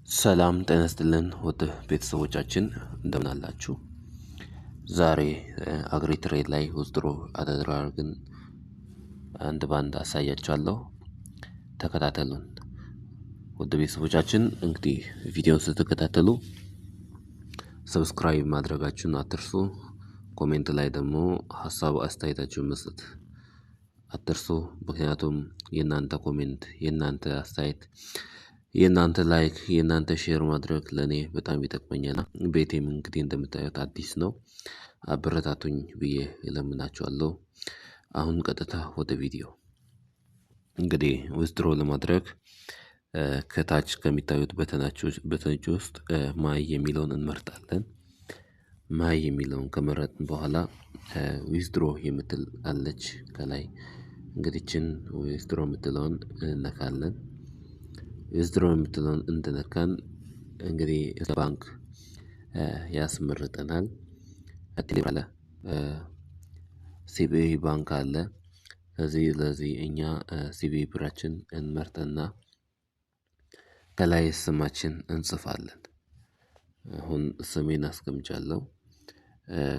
ሰላም ጤና ይስጥልን ውድ ቤተሰቦቻችን እንደምን አላችሁ? ዛሬ አግሪ ትሬድ ላይ ዊዝድሮ አደረግን አንድ ባንድ አሳያችኋለሁ። ተከታተሉን። ውድ ቤተሰቦቻችን እንግዲህ ቪዲዮውን ስትከታተሉ ሰብስክራይብ ማድረጋችሁን አትርሱ። ኮሜንት ላይ ደግሞ ሀሳብ አስተያየታችሁን መስጠት አትርሱ። ምክንያቱም የእናንተ ኮሜንት የእናንተ አስተያየት የእናንተ ላይክ የእናንተ ሼር ማድረግ ለኔ በጣም ይጠቅመኛል። ቤቴም እንግዲህ እንደምታዩት አዲስ ነው። አበረታቱኝ ብዬ እለምናችኋለሁ። አሁን ቀጥታ ወደ ቪዲዮ። እንግዲህ ዊዝድሮ ለማድረግ ከታች ከሚታዩት በተኖች ውስጥ ማይ የሚለውን እንመርጣለን። ማይ የሚለውን ከመረጥን በኋላ ዊዝድሮ የምትል አለች ከላይ እንግዲህ ይቺን ዊዝድሮ የምትለውን እንነካለን። ዊዝድሮ የምትለውን እንደነካን እንግዲህ ባንክ ያስመርጠናል። አለ ሲቢኢ ባንክ አለ። ለዚህ እኛ ሲቢኢ ብራችን እንመርጥና ከላይ ስማችን እንጽፋለን። አሁን ስሜን አስቀምጫለሁ።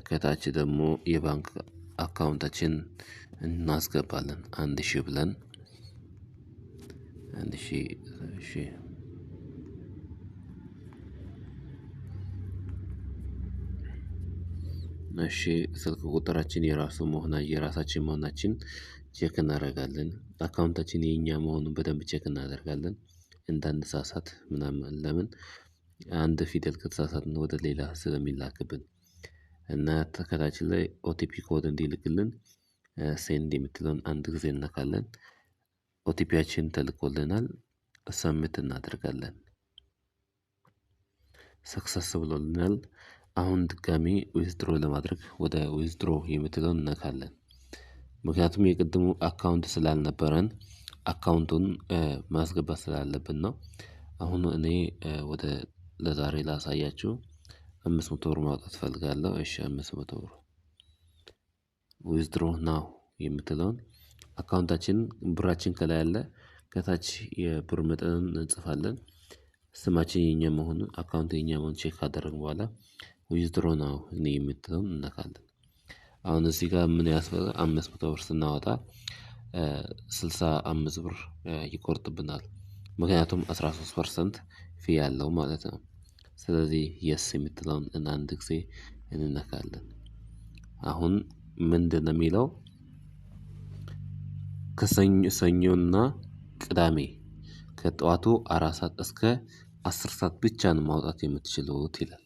ከታች ደግሞ የባንክ አካውንታችን እናስገባለን 1000 ብለን 1000 እሺ ስልክ ቁጥራችን የራሳችን መሆናችን ቼክ እናደርጋለን። አካውንታችን የኛ መሆኑን በደንብ ቼክ እናደርጋለን። እንዳንሳሳት ምናምን ለምን አንድ ፊደል ከተሳሳትን ወደ ሌላ ስለሚላክብን እና ከታች ላይ ኦቲፒ ኮድ እንዲልክልን ሴንድ የምትለውን አንድ ጊዜ እንነካለን። ኦቲፒያችን ተልኮልናል። ሰብሚት እናደርጋለን። ሰክሰስ ብሎልናል። አሁን ድጋሚ ዊዝድሮ ለማድረግ ወደ ዊዝድሮ የምትለውን እንነካለን። ምክንያቱም የቅድሙ አካውንት ስላልነበረን አካውንቱን ማስገባት ስላለብን ነው። አሁን እኔ ወደ ለዛሬ ላሳያችሁ 500 ብር ማውጣት እፈልጋለሁ። እሺ 500 ብር ዊዝድሮ ናው የምትለውን አካውንታችን ብራችን ከላይ አለ። ከታች የብር መጠንን እንጽፋለን። ስማችን የኛ መሆኑን አካውንት የኛ መሆኑን ቼክ ካደረግን በኋላ ዊዝድሮ ናው እኔ የምትለውን እንነካለን። አሁን እዚህ ጋር ምን ያስፈልጋል? 500 ብር ስናወጣ 65 ብር ይቆርጥብናል። ምክንያቱም 13% ፊ ያለው ማለት ነው። ስለዚህ የስ የምትለውን አንድ ጊዜ እንነካለን። አሁን ምንድነው የሚለው? ከሰኞና ቅዳሜ ከጠዋቱ 4 ሰዓት እስከ 10 ሰዓት ብቻ ነው ማውጣት የምትችሉት ይላል።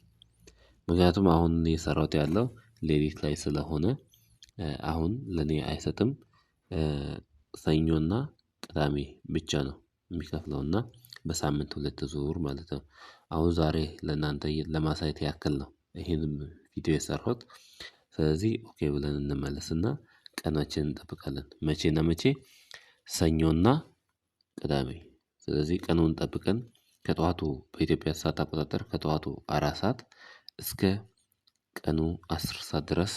ምክንያቱም አሁን እየሰራሁት ያለው ሌሊት ላይ ስለሆነ አሁን ለኔ አይሰጥም። ሰኞና ቅዳሜ ብቻ ነው የሚከፍለውና በሳምንት 2 ዙር ማለት ነው። አሁን ዛሬ ለእናንተ ለማሳየት ያክል ነው ይሄንን ቪዲዮ የሰራሁት። ስለዚህ ኦኬ ብለን እንመለስና ቀናችንን እንጠብቃለን። መቼና መቼ? ሰኞና ቅዳሜ። ስለዚህ ቀኑን ጠብቀን ከጠዋቱ በኢትዮጵያ ሰዓት አቆጣጠር ከጠዋቱ 4 ሰዓት እስከ ቀኑ 10 ሰዓት ድረስ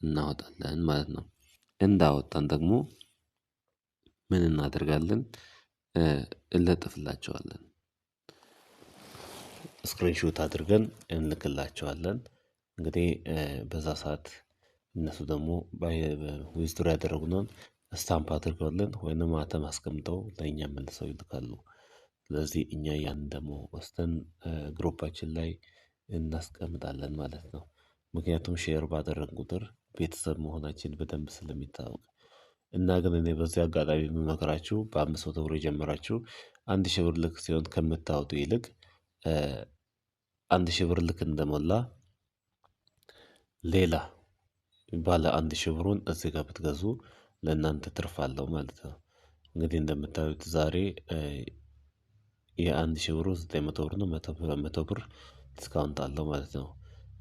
እናወጣለን ማለት ነው። እንዳወጣን ደግሞ ምን እናደርጋለን? እንለጥፍላቸዋለን። ስክሪንሾት አድርገን እንልክላቸዋለን። እንግዲህ በዛ ሰዓት እነሱ ደግሞ ዊዝድሮ ያደረጉነውን ስታምፕ አድርገውልን ወይንም ማተም አስቀምጠው ለእኛ መልሰው ይልካሉ። ስለዚህ እኛ ያን ደግሞ ወስደን ግሩፓችን ላይ እናስቀምጣለን ማለት ነው። ምክንያቱም ሼር ባደረግን ቁጥር ቤተሰብ መሆናችን በደንብ ስለሚታወቅ እና ግን እኔ በዚህ አጋጣሚ የምመክራችሁ በ500 ብር የጀመራችሁ 1000 ብር ልክ ሲሆን ከምታወጡ ይልቅ 1000 ብር ልክ እንደሞላ ሌላ ባለ 1000 ብሩን እዚህ ጋር ብትገዙ ለእናንተ ትርፍ አለው ማለት ነው። እንግዲህ እንደምታዩት ዛሬ የ1000 ብሩ 900 ብር ነው። 100 ብር ዲስካውንት አለው ማለት ነው።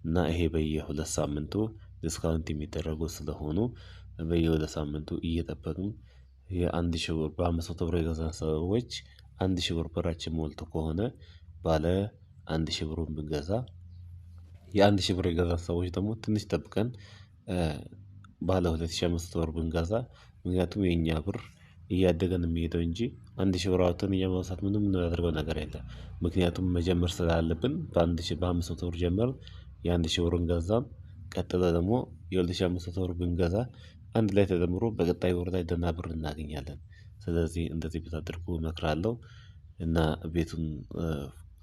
እና ይሄ በየ2 ሳምንቱ ዲስካውንት የሚደረጉ ስለሆኑ በየ2 ሳምንቱ እየጠበቅን የ1000 ብር በ500 ብር የገዛን ሰዎች 1000 ብር ብራችን ሞልቶ ከሆነ ባለ 1000 ብሩን ብንገዛ የ1000 ብር የገዛን ሰዎች ደግሞ ትንሽ ጠብቀን ባለ 2500 ብር ብንገዛ ምክንያቱም የኛ ብር እያደገ ነው የሚሄደው እንጂ 1000 ብር አውጥተን እየማውሳት ምንም የምናደርገው ነገር የለም። ምክንያቱም መጀመር ስላለብን በ500 ብር ጀመርን። የ1000 ብሩን ገዛን። ቀጥሎ ደግሞ የ2500 ብር ብንገዛ አንድ ላይ ተደምሮ በቀጣይ ወር ላይ ደህና ብር እናገኛለን። ስለዚህ እንደዚህ ብታደርጉ እመክራለሁ። እና ቤቱን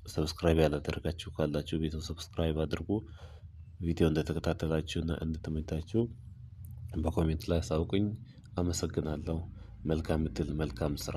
ሰብስክራይብ ያላደረጋችሁ ካላችሁ ቤቱን ሰብስክራይብ አድርጉ። ቪዲዮ እንደተከታተላችሁና እንደተመቻችሁ በኮሜንት ላይ አሳውቁኝ። አመሰግናለሁ። መልካም እድል መልካም ስራ